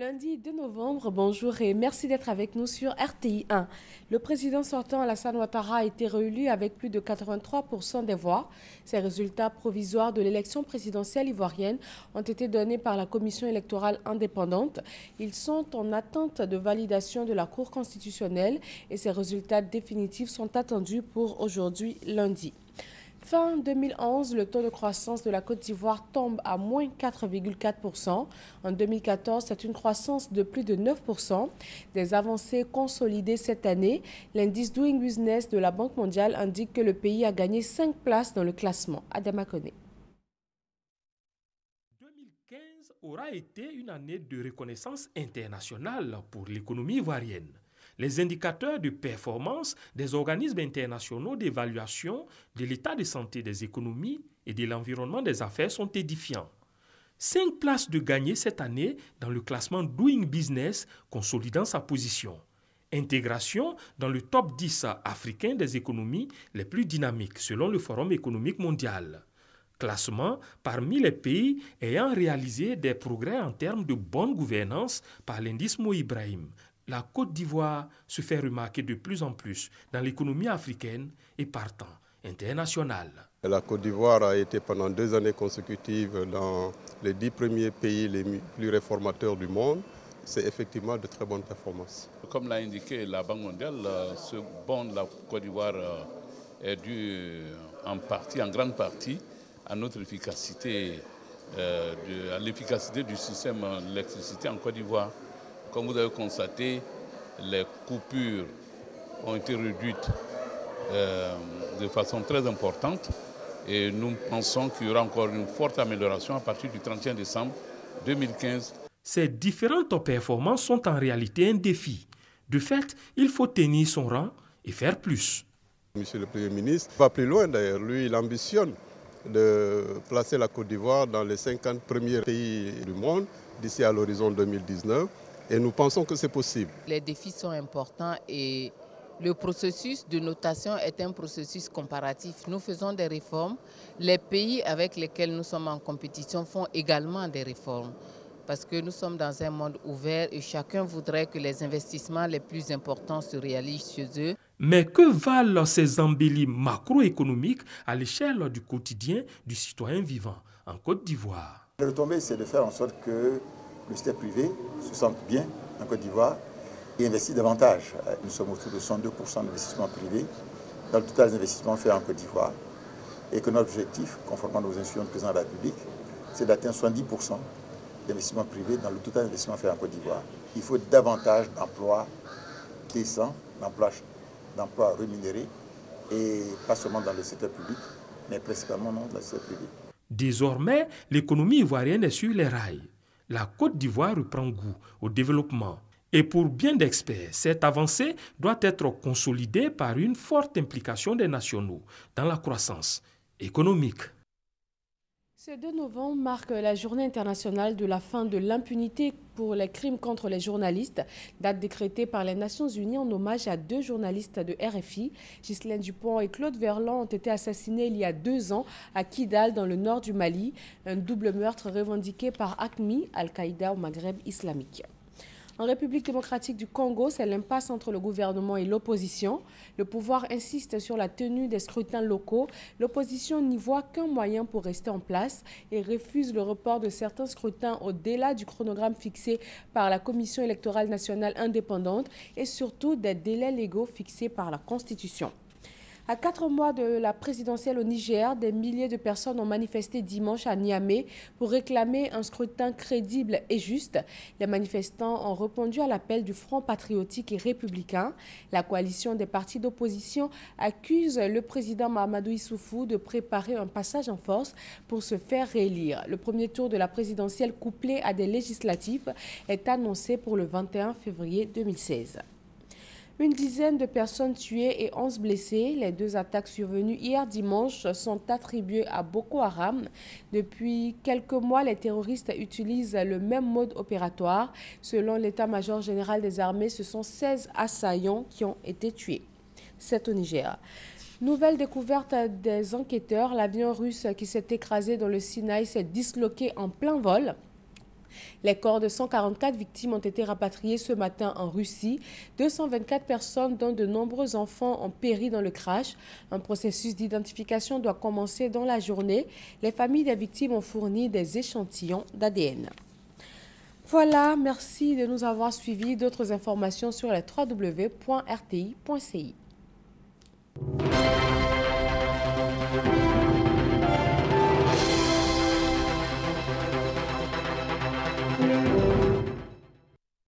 Lundi 2 novembre, bonjour et merci d'être avec nous sur RTI 1. Le président sortant Alassane Ouattara a été réélu avec plus de 83% des voix. Ces résultats provisoires de l'élection présidentielle ivoirienne ont été donnés par la commission électorale indépendante. Ils sont en attente de validation de la Cour constitutionnelle et ces résultats définitifs sont attendus pour aujourd'hui lundi. Fin 2011, le taux de croissance de la Côte d'Ivoire tombe à moins 4,4%. En 2014, c'est une croissance de plus de 9%. Des avancées consolidées cette année. L'indice Doing Business de la Banque mondiale indique que le pays a gagné 5 places dans le classement. Adama Kone. 2015 aura été une année de reconnaissance internationale pour l'économie ivoirienne. Les indicateurs de performance des organismes internationaux d'évaluation de l'état de santé des économies et de l'environnement des affaires sont édifiants. 5 places de gagnées cette année dans le classement Doing Business, consolidant sa position. Intégration dans le top 10 africain des économies les plus dynamiques selon le Forum économique mondial. Classement parmi les pays ayant réalisé des progrès en termes de bonne gouvernance par l'indice Mo Ibrahim. La Côte d'Ivoire se fait remarquer de plus en plus dans l'économie africaine et partant internationale. La Côte d'Ivoire a été pendant 2 années consécutives dans les 10 premiers pays les plus réformateurs du monde. C'est effectivement de très bonnes performances. Comme l'a indiqué la Banque mondiale, ce bond de la Côte d'Ivoire est dû en grande partie à notre efficacité, à l'efficacité du système d'électricité en Côte d'Ivoire. Comme vous avez constaté, les coupures ont été réduites de façon très importante et nous pensons qu'il y aura encore une forte amélioration à partir du 31 décembre 2015. Ces différentes performances sont en réalité un défi. De fait, il faut tenir son rang et faire plus. Monsieur le Premier ministre va plus loin d'ailleurs. Lui, il ambitionne de placer la Côte d'Ivoire dans les 50 premiers pays du monde d'ici à l'horizon 2019. Et nous pensons que c'est possible. Les défis sont importants et le processus de notation est un processus comparatif. Nous faisons des réformes. Les pays avec lesquels nous sommes en compétition font également des réformes. Parce que nous sommes dans un monde ouvert et chacun voudrait que les investissements les plus importants se réalisent chez eux. Mais que valent ces embellis macroéconomiques à l'échelle du quotidien du citoyen vivant en Côte d'Ivoire? La retombée, c'est de faire en sorte que le secteur privé se sente bien en Côte d'Ivoire et investit davantage. Nous sommes autour de 102% d'investissement privé dans le total des investissements faits en Côte d'Ivoire et que notre objectif, conformément à nos instructions du président de la République, c'est d'atteindre 70% d'investissement privé dans le total d'investissement fait en Côte d'Ivoire. Il faut davantage d'emplois décents, d'emplois rémunérés et pas seulement dans le secteur public, mais principalement dans le secteur privé. Désormais, l'économie ivoirienne est sur les rails. La Côte d'Ivoire reprend goût au développement. Et pour bien d'experts, cette avancée doit être consolidée par une forte implication des nationaux dans la croissance économique. Ce 2 novembre marque la journée internationale de la fin de l'impunité pour les crimes contre les journalistes, date décrétée par les Nations Unies en hommage à 2 journalistes de RFI. Ghislaine Dupont et Claude Verlan ont été assassinés il y a 2 ans à Kidal, dans le nord du Mali. Un double meurtre revendiqué par AQMI, Al-Qaïda au Maghreb islamique. En République démocratique du Congo, c'est l'impasse entre le gouvernement et l'opposition. Le pouvoir insiste sur la tenue des scrutins locaux. L'opposition n'y voit qu'un moyen pour rester en place et refuse le report de certains scrutins au-delà du chronogramme fixé par la Commission électorale nationale indépendante et surtout des délais légaux fixés par la Constitution. À 4 mois de la présidentielle au Niger, des milliers de personnes ont manifesté dimanche à Niamey pour réclamer un scrutin crédible et juste. Les manifestants ont répondu à l'appel du Front patriotique et républicain. La coalition des partis d'opposition accuse le président Mahamadou Issoufou de préparer un passage en force pour se faire réélire. Le premier tour de la présidentielle couplé à des législatives est annoncé pour le 21 février 2016. Une dizaine de personnes tuées et 11 blessées. Les 2 attaques survenues hier dimanche sont attribuées à Boko Haram. Depuis quelques mois, les terroristes utilisent le même mode opératoire. Selon l'état-major général des armées, ce sont 16 assaillants qui ont été tués. C'est au Niger. Nouvelle découverte des enquêteurs, l'avion russe qui s'est écrasé dans le Sinaï s'est disloqué en plein vol. Les corps de 144 victimes ont été rapatriés ce matin en Russie. 224 personnes, dont de nombreux enfants, ont péri dans le crash. Un processus d'identification doit commencer dans la journée. Les familles des victimes ont fourni des échantillons d'ADN. Voilà, merci de nous avoir suivis. D'autres informations sur les www.rti.ci.